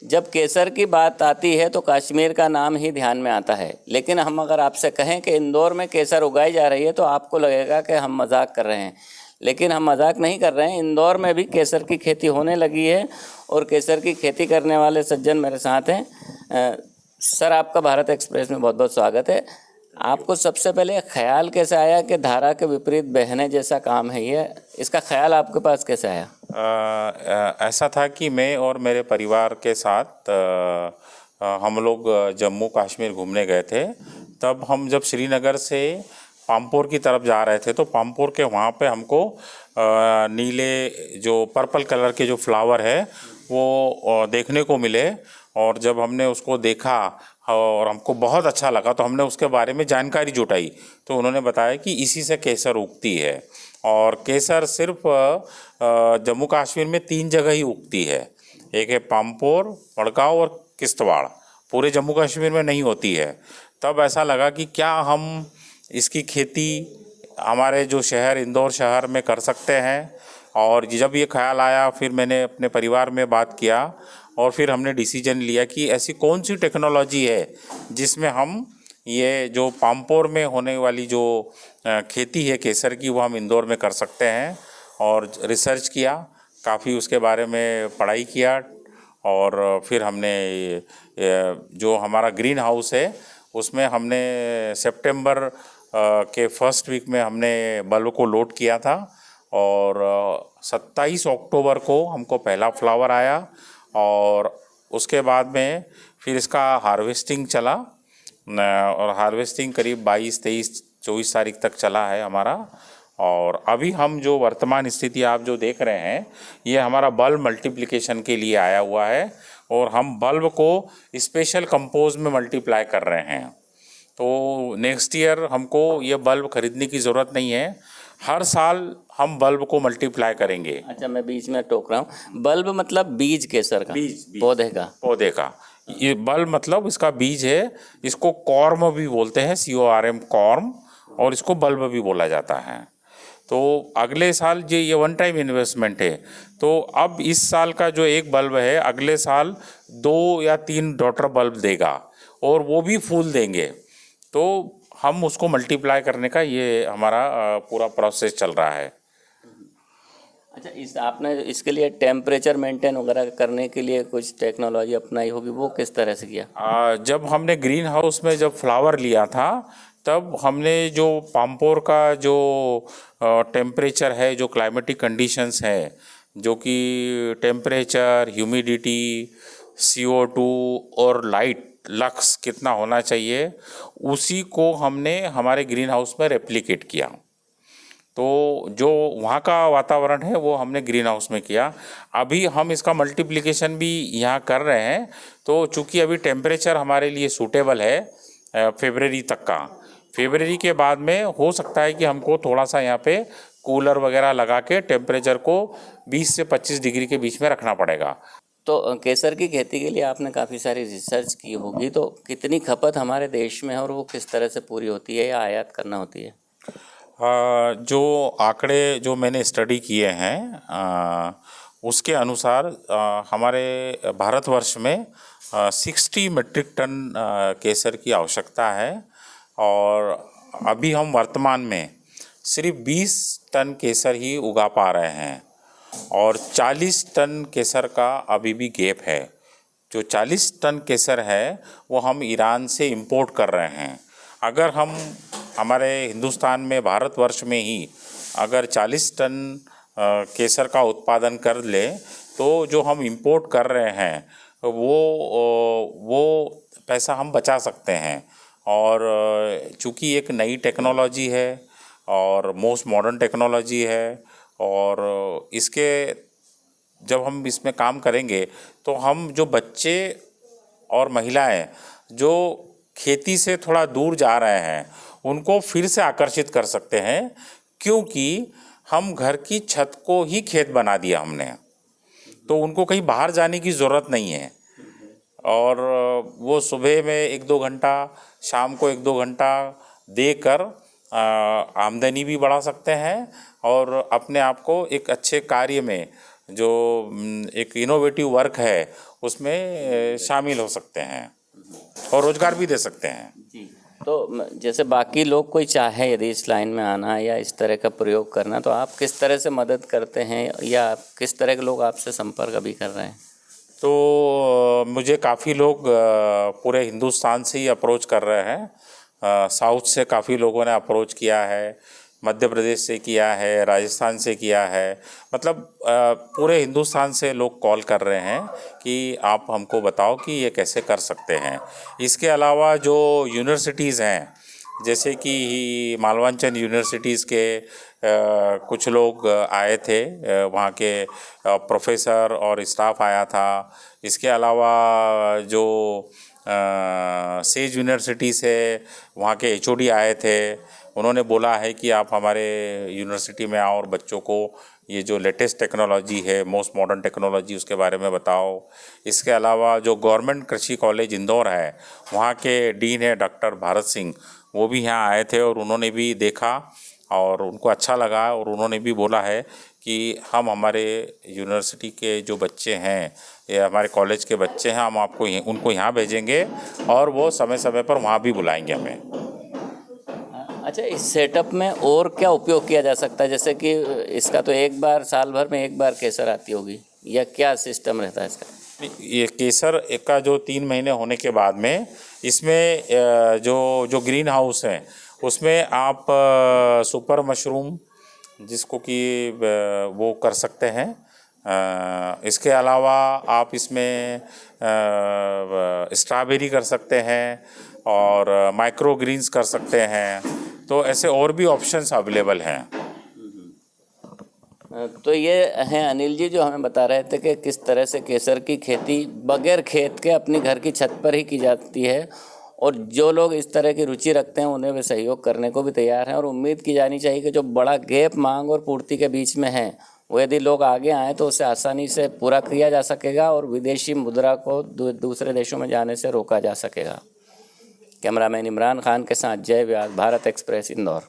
जब केसर की बात आती है तो कश्मीर का नाम ही ध्यान में आता है, लेकिन हम अगर आपसे कहें कि इंदौर में केसर उगाई जा रही है तो आपको लगेगा कि हम मजाक कर रहे हैं, लेकिन हम मजाक नहीं कर रहे हैं। इंदौर में भी केसर की खेती होने लगी है और केसर की खेती करने वाले सज्जन मेरे साथ हैं। सर, आपका भारत एक्सप्रेस में बहुत बहुत स्वागत है। आपको सबसे पहले ख्याल कैसे आया कि धारा के विपरीत बहने जैसा काम है ये, इसका ख्याल आपके पास कैसे आया? ऐसा था कि मैं और मेरे परिवार के साथ हम लोग जम्मू कश्मीर घूमने गए थे। तब हम जब श्रीनगर से पामपोर की तरफ जा रहे थे तो पामपोर के वहाँ पे हमको नीले जो पर्पल कलर के जो फ्लावर है वो देखने को मिले। और जब हमने उसको देखा और हमको बहुत अच्छा लगा तो हमने उसके बारे में जानकारी जुटाई। तो उन्होंने बताया कि इसी से केसर उगती है और केसर सिर्फ जम्मू कश्मीर में 3 जगह ही उगती है। एक है पामपोर, मडगांव और किश्तवाड़। पूरे जम्मू कश्मीर में नहीं होती है। तब ऐसा लगा कि क्या हम इसकी खेती हमारे जो शहर इंदौर शहर में कर सकते हैं। और जब ये ख्याल आया फिर मैंने अपने परिवार में बात किया और फिर हमने डिसीजन लिया कि ऐसी कौन सी टेक्नोलॉजी है जिसमें हम ये जो पामपोर में होने वाली जो खेती है केसर की वो हम इंदौर में कर सकते हैं। और रिसर्च किया, काफ़ी उसके बारे में पढ़ाई किया और फिर हमने जो हमारा ग्रीन हाउस है उसमें हमने सितंबर के फर्स्ट वीक में हमने बल्ब को लोड किया था और 27 अक्टूबर को हमको पहला फ्लावर आया और उसके बाद में फिर इसका हार्वेस्टिंग चला और हार्वेस्टिंग करीब 22, 23, 24 तारीख तक चला है हमारा। और अभी हम जो वर्तमान स्थिति आप जो देख रहे हैं ये हमारा बल्ब मल्टीप्लिकेशन के लिए आया हुआ है और हम बल्ब को स्पेशल कंपोज में मल्टीप्लाई कर रहे हैं। तो नेक्स्ट ईयर हमको ये बल्ब खरीदने की ज़रूरत नहीं है, हर साल हम बल्ब को मल्टीप्लाई करेंगे। अच्छा, मैं बीच में टोक रहा हूँ। बल्ब मतलब बीज केसर का? बीज पौधे का। ये बल्ब मतलब इसका बीज है। इसको कॉर्म भी बोलते हैं, CORM कॉर्म, और इसको बल्ब भी बोला जाता है। तो अगले साल ये वन टाइम इन्वेस्टमेंट है। तो अब इस साल का जो एक बल्ब है अगले साल 2 या 3 डॉटर बल्ब देगा और वो भी फूल देंगे। तो हम उसको मल्टीप्लाई करने का ये हमारा पूरा प्रोसेस चल रहा है। अच्छा, आपने इसके लिए टेम्परेचर मेंटेन वगैरह करने के लिए कुछ टेक्नोलॉजी अपनाई होगी, वो किस तरह से किया? जब हमने ग्रीन हाउस में जब फ्लावर लिया था तब हमने जो पामपोर का जो टेम्परेचर है, जो क्लाइमेटिक कंडीशंस है, जो कि टेम्परेचर, ह्यूमिडिटी, CO2 और लाइट लक्स कितना होना चाहिए, उसी को हमने हमारे ग्रीन हाउस में रेप्लिकेट किया। तो जो वहाँ का वातावरण है वो हमने ग्रीन हाउस में किया। अभी हम इसका मल्टीप्लिकेशन भी यहाँ कर रहे हैं। तो चूँकि अभी टेम्परेचर हमारे लिए सूटेबल है फरवरी तक का, फरवरी के बाद में हो सकता है कि हमको थोड़ा सा यहाँ पे कूलर वगैरह लगा के टेम्परेचर को 20 से 25 डिग्री के बीच में रखना पड़ेगा। तो केसर की खेती के लिए आपने काफ़ी सारी रिसर्च की होगी, तो कितनी खपत हमारे देश में है और वो किस तरह से पूरी होती है या आयात करना होती है? जो आंकड़े जो मैंने स्टडी किए हैं उसके अनुसार हमारे भारतवर्ष में 60 मीट्रिक टन केसर की आवश्यकता है और अभी हम वर्तमान में सिर्फ 20 टन केसर ही उगा पा रहे हैं और 40 टन केसर का अभी भी गैप है। जो 40 टन केसर है वो हम ईरान से इंपोर्ट कर रहे हैं। अगर हम हमारे हिंदुस्तान में भारतवर्ष में ही अगर 40 टन केसर का उत्पादन कर ले तो जो हम इंपोर्ट कर रहे हैं वो पैसा हम बचा सकते हैं। और चूँकि एक नई टेक्नोलॉजी है और मोस्ट मॉडर्न टेक्नोलॉजी है और इसके जब हम इसमें काम करेंगे तो हम जो बच्चे और महिलाएं जो खेती से थोड़ा दूर जा रहे हैं उनको फिर से आकर्षित कर सकते हैं, क्योंकि हम घर की छत को ही खेत बना दिया हमने, तो उनको कहीं बाहर जाने की ज़रूरत नहीं है। और वो सुबह में 1-2 घंटा, शाम को 1-2 घंटा देकर आमदनी भी बढ़ा सकते हैं और अपने आप को एक अच्छे कार्य में जो एक इनोवेटिव वर्क है उसमें शामिल हो सकते हैं और रोजगार भी दे सकते हैं। जी। तो जैसे बाकी लोग कोई चाहे यदि इस लाइन में आना या इस तरह का प्रयोग करना, तो आप किस तरह से मदद करते हैं या किस तरह के लोग आपसे संपर्क अभी कर रहे हैं? तो मुझे काफ़ी लोग पूरे हिंदुस्तान से ही अप्रोच कर रहे हैं। साउथ से काफ़ी लोगों ने अप्रोच किया है, मध्य प्रदेश से किया है, राजस्थान से किया है, मतलब पूरे हिंदुस्तान से लोग कॉल कर रहे हैं कि आप हमको बताओ कि ये कैसे कर सकते हैं। इसके अलावा जो यूनिवर्सिटीज़ हैं, जैसे कि मालवांचल यूनिवर्सिटीज़ के कुछ लोग आए थे, वहाँ के प्रोफेसर और स्टाफ आया था। इसके अलावा जो सेज यूनिवर्सिटी से वहाँ के एचओडी आए थे, उन्होंने बोला है कि आप हमारे यूनिवर्सिटी में आओ और बच्चों को ये जो लेटेस्ट टेक्नोलॉजी है, मोस्ट मॉडर्न टेक्नोलॉजी, उसके बारे में बताओ। इसके अलावा जो गवर्नमेंट कृषि कॉलेज इंदौर है, वहाँ के डीन है डॉक्टर भारत सिंह, वो भी यहाँ आए थे और उन्होंने भी देखा और उनको अच्छा लगा और उन्होंने भी बोला है कि हम हमारे यूनिवर्सिटी के जो बच्चे हैं या हमारे कॉलेज के बच्चे हैं, हम आपको उनको यहाँ भेजेंगे और वो समय समय पर वहाँ भी बुलाएंगे हमें। अच्छा, इस सेटअप में और क्या उपयोग किया जा सकता है? जैसे कि इसका तो एक बार साल भर में एक बार केसर आती होगी, या क्या सिस्टम रहता है इसका? ये केसर का जो 3 महीने होने के बाद में इसमें जो ग्रीन हाउस है उसमें आप सुपर मशरूम, जिसको कि वो कर सकते हैं। इसके अलावा आप इसमें स्ट्रॉबेरी कर सकते हैं और माइक्रो ग्रीन्स कर सकते हैं। तो ऐसे और भी ऑप्शंस अवेलेबल हैं। तो ये हैं अनिल जी जो हमें बता रहे थे कि किस तरह से केसर की खेती बगैर खेत के अपनी घर की छत पर ही की जाती है, और जो लोग इस तरह की रुचि रखते हैं उन्हें वे सहयोग करने को भी तैयार हैं। और उम्मीद की जानी चाहिए कि जो बड़ा गैप मांग और पूर्ति के बीच में है, वो यदि लोग आगे आएँ तो उसे आसानी से पूरा किया जा सकेगा और विदेशी मुद्रा को दूसरे देशों में जाने से रोका जा सकेगा। कैमरामैन इमरान खान के साथ जय व्यास, भारत एक्सप्रेस, इंदौर।